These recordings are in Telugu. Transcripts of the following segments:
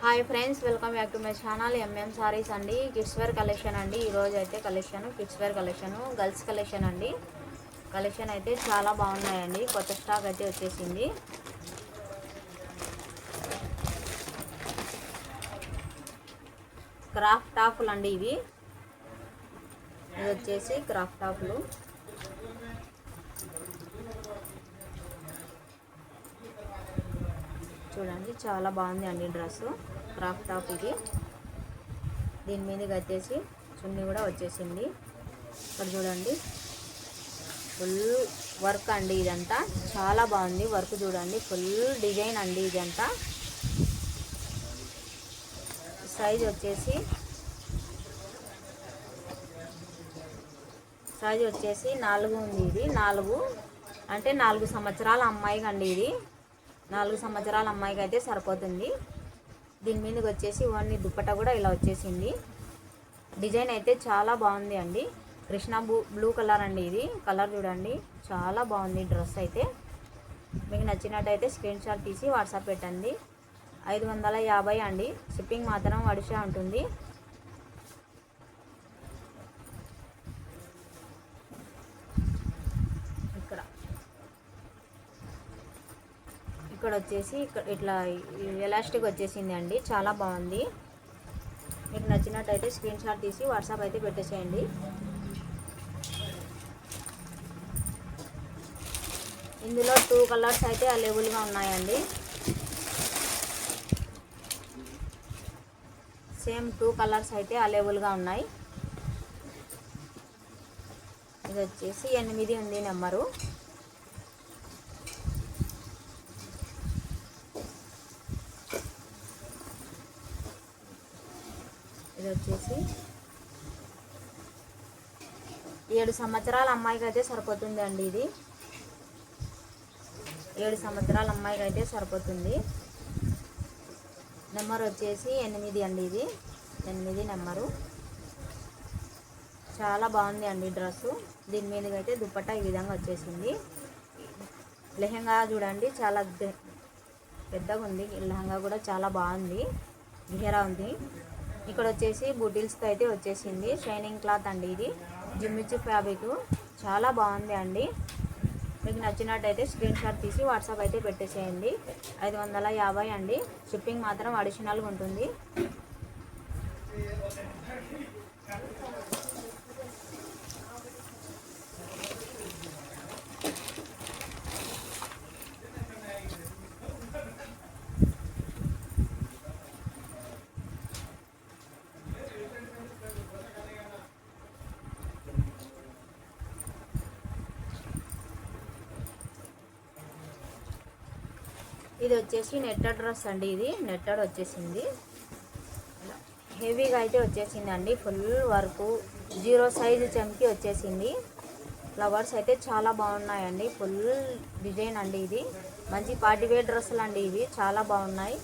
Hi friends, welcome back to my channel MM sarees అండి. కిడ్స్ వేర్ కలెక్షన్ అండి. ఈరోజు అయితే collection kids wear collection, girls collection అండి. కలెక్షన్ అయితే చాలా బాగున్నాయండి. కొత్త స్టాక్ అయితే వచ్చేసింది. క్రాఫ్ట్ టాపులు అండి ఇవి. ఇది వచ్చేసి క్రాఫ్ట్ టాపులు. చూడండి, చాలా బాగుంది అండి డ్రెస్. క్రాఫ్ట్ టాప్ ఇది. దీని మీదకి వచ్చేసి చున్నీ కూడా వచ్చేసింది. ఇక్కడ చూడండి, ఫుల్ వర్క్ అండి. ఇదంతా చాలా బాగుంది వర్క్. చూడండి, ఫుల్ డిజైన్ అండి ఇదంతా. సైజ్ వచ్చేసి 4 ఉంది. ఇది 4 అంటే 4 సంవత్సరాల అమ్మాయికి అండి. ఇది 4 సంవత్సరాల అమ్మాయికి అయితే సరిపోతుంది. దీని మీదకి వచ్చేసి ఓన్లీ దుప్పట కూడా ఇలా వచ్చేసింది. డిజైన్ అయితే చాలా బాగుంది అండి. కృష్ణ బ్లూ కలర్ అండి. ఇది కలర్ చూడండి, చాలా బాగుంది డ్రెస్ అయితే. మీకు నచ్చినట్టయితే స్క్రీన్ షాట్ తీసి వాట్సాప్ పెట్టండి. 550 అండి. షిప్పింగ్ మాత్రం ఒడిషా ఉంటుంది. ఇక్కడ వచ్చేసి ఇట్లా ఎలాస్టిక్ వచ్చేసింది అండి. చాలా బాగుంది. మీకు నచ్చినట్టయితే స్క్రీన్ షాట్ తీసి వాట్సాప్ అయితే పెట్టేసేయండి. ఇందులో 2 కలర్స్ అయితే అవైలబుల్గా ఉన్నాయండి. సేమ్ 2 కలర్స్ అయితే అవైలబుల్గా ఉన్నాయి. ఇది వచ్చేసి 8 ఉంది నెంబరు. ఇది వచ్చేసి 7 సంవత్సరాల అమ్మాయికి అయితే సరిపోతుంది అండి. ఇది 7 సంవత్సరాల అమ్మాయికి అయితే సరిపోతుంది. నెంబర్ వచ్చేసి 8 అండి. ఇది 8 నెంబరు. చాలా బాగుంది అండి డ్రెస్సు. దీని మీదకి అయితే దుప్పట్టా ఈ విధంగా వచ్చేసింది. లెహంగా చూడండి, చాలా పెద్దగా ఉంది. లెహంగా కూడా చాలా బాగుంది, ఘేరా ఉంది. ఇక్కడ వచ్చేసి బుటీల్స్కి అయితే వచ్చేసింది. షైనింగ్ క్లాత్ అండి. ఇది జిమ్మిచ్చు ఫ్యాబ్రిక్, చాలా బాగుంది అండి. మీకు నచ్చినట్టయితే స్క్రీన్ షాట్ తీసి వాట్సాప్ అయితే పెట్టేసేయండి. 550 అండి. షిప్పింగ్ మాత్రం అడిషనల్గా ఉంటుంది. ఇది వచ్చేసి నెట్టెడ్ డ్రెస్ అండి. ఇది నెట్టెడ్ వచ్చేసింది. హెవీగా అయితే వచ్చేసింది అండి. ఫుల్ వర్క్, 0 సైజు చెంకి వచ్చేసింది. ఫ్లవర్స్ అయితే చాలా బాగున్నాయండి. ఫుల్ డిజైన్ అండి. ఇది మంచి పార్టీవేర్ డ్రెస్సులు అండి. ఇవి చాలా బాగున్నాయి.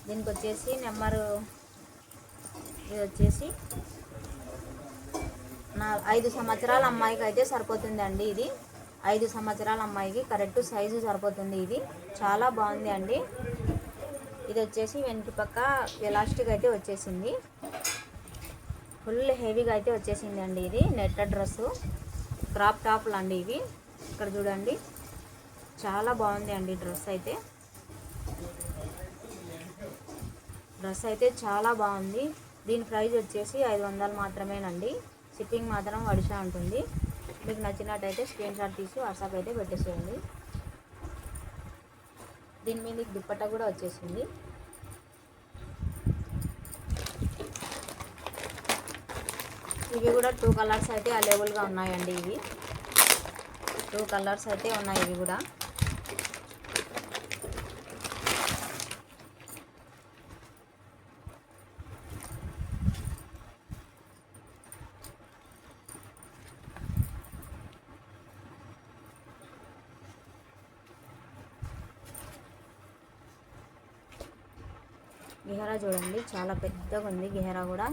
దీనికి వచ్చేసి నెంబరు, ఇది వచ్చేసి 5 సంవత్సరాల అమ్మాయికి అయితే సరిపోతుందండి. ఇది 5 సంవత్సరాల అమ్మాయికి కరెక్ట్ సైజు సరిపోతుంది. ఇది చాలా బాగుంది అండి. ఇది వచ్చేసి వెనక పక్క ఎలాస్టిక్ అయితే వచ్చేసింది. ఫుల్ హెవీగా అయితే వచ్చేసింది అండి. ఇది నెట్టెడ్ డ్రెస్సు, క్రాప్ టాప్లు అండి ఇవి. ఇక్కడ చూడండి, చాలా బాగుంది అండి డ్రెస్ అయితే. డ్రెస్ అయితే చాలా బాగుంది. దీని ప్రైస్ వచ్చేసి 500 మాత్రమేనండి. షిప్పింగ్ మాత్రం ఒడిషా ఉంటుంది. మీకు నచ్చినట్టయితే స్క్రీన్ షాట్ తీసి వాట్సాప్ అయితే పెట్టేసేయండి. దీని మీద దుప్పట్టా కూడా వచ్చేసింది. ఇవి కూడా 2 కలర్స్ అయితే అవైలబుల్గా ఉన్నాయండి. ఇవి 2 కలర్స్ అయితే ఉన్నాయి. ఇవి కూడా గెహరా చూడండి, చాలా పెద్దగా ఉంది గెహరా కూడా.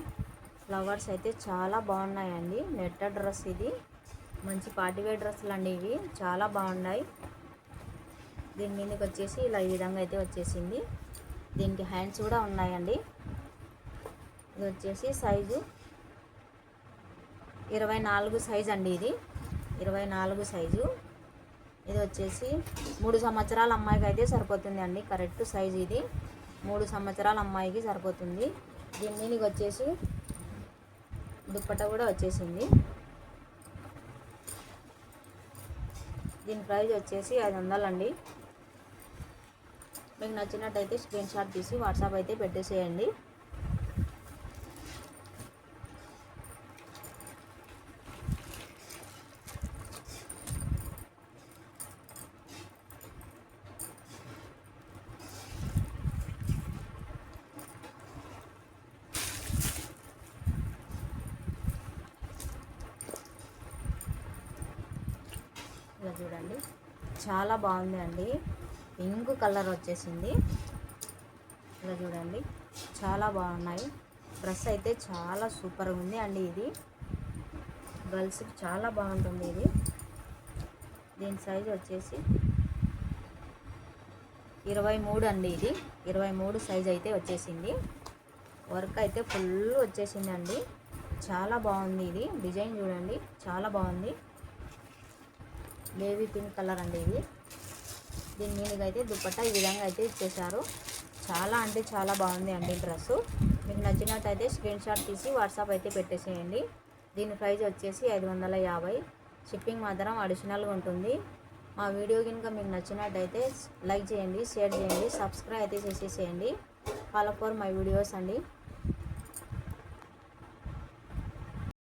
ఫ్లవర్స్ అయితే చాలా బాగున్నాయండి. నెట్టెడ్ డ్రెస్ ఇది. మంచి పార్టీవేర్ డ్రెస్సులు అండి ఇవి, చాలా బాగున్నాయి. దీని మీదకి వచ్చేసి ఇలా ఈ విధంగా అయితే వచ్చేసింది. దీనికి హ్యాండ్స్ కూడా ఉన్నాయండి. ఇది వచ్చేసి సైజు 24 సైజ్ అండి. ఇది 24 సైజు. ఇది వచ్చేసి 3 సంవత్సరాల అమ్మాయికి అయితే సరిపోతుంది అండి. కరెక్ట్ సైజు ఇది 3 సంవత్సరాల అమ్మాయికి సరిపోతుంది. దీని మీదకి వచ్చేసి దుప్పట కూడా వచ్చేసింది. దీని ప్రైస్ వచ్చేసి 500 అండి. మీకు నచ్చినట్టయితే స్క్రీన్ షాట్ తీసి వాట్సాప్ అయితే పెట్టేసేయండి. ఇలా చూడండి, చాలా బాగుంది అండి. పింక్ కలర్ వచ్చేసింది. ఇలా చూడండి, చాలా బాగున్నాయి. డ్రెస్ అయితే చాలా సూపర్గా ఉంది అండి. ఇది గర్ల్స్కి చాలా బాగుంటుంది. ఇది దీని సైజ్ వచ్చేసి 23 అండి. ఇది 23 సైజ్ అయితే వచ్చేసింది. వర్క్ అయితే ఫుల్ వచ్చేసింది అండి. చాలా బాగుంది. ఇది డిజైన్ చూడండి, చాలా బాగుంది. బేబీ పింక్ కలర్ అండి ఇది. దీని మీదకి అయితే దుప్పట్టా ఈ విధంగా అయితే ఇచ్చేసారు. చాలా అంటే చాలా బాగుంది అండి డ్రెస్సు. మీకు నచ్చినట్టయితే స్క్రీన్ షాట్ తీసి వాట్సాప్ అయితే పెట్టేసేయండి. దీని ప్రైస్ వచ్చేసి 550. షిప్పింగ్ మాత్రం అడిషనల్గా ఉంటుంది. మా వీడియో కనుక మీకు నచ్చినట్టయితే లైక్ చేయండి, షేర్ చేయండి, సబ్స్క్రైబ్ అయితే చేసేసేయండి. ఫాలో ఫర్ మై వీడియోస్ అండి.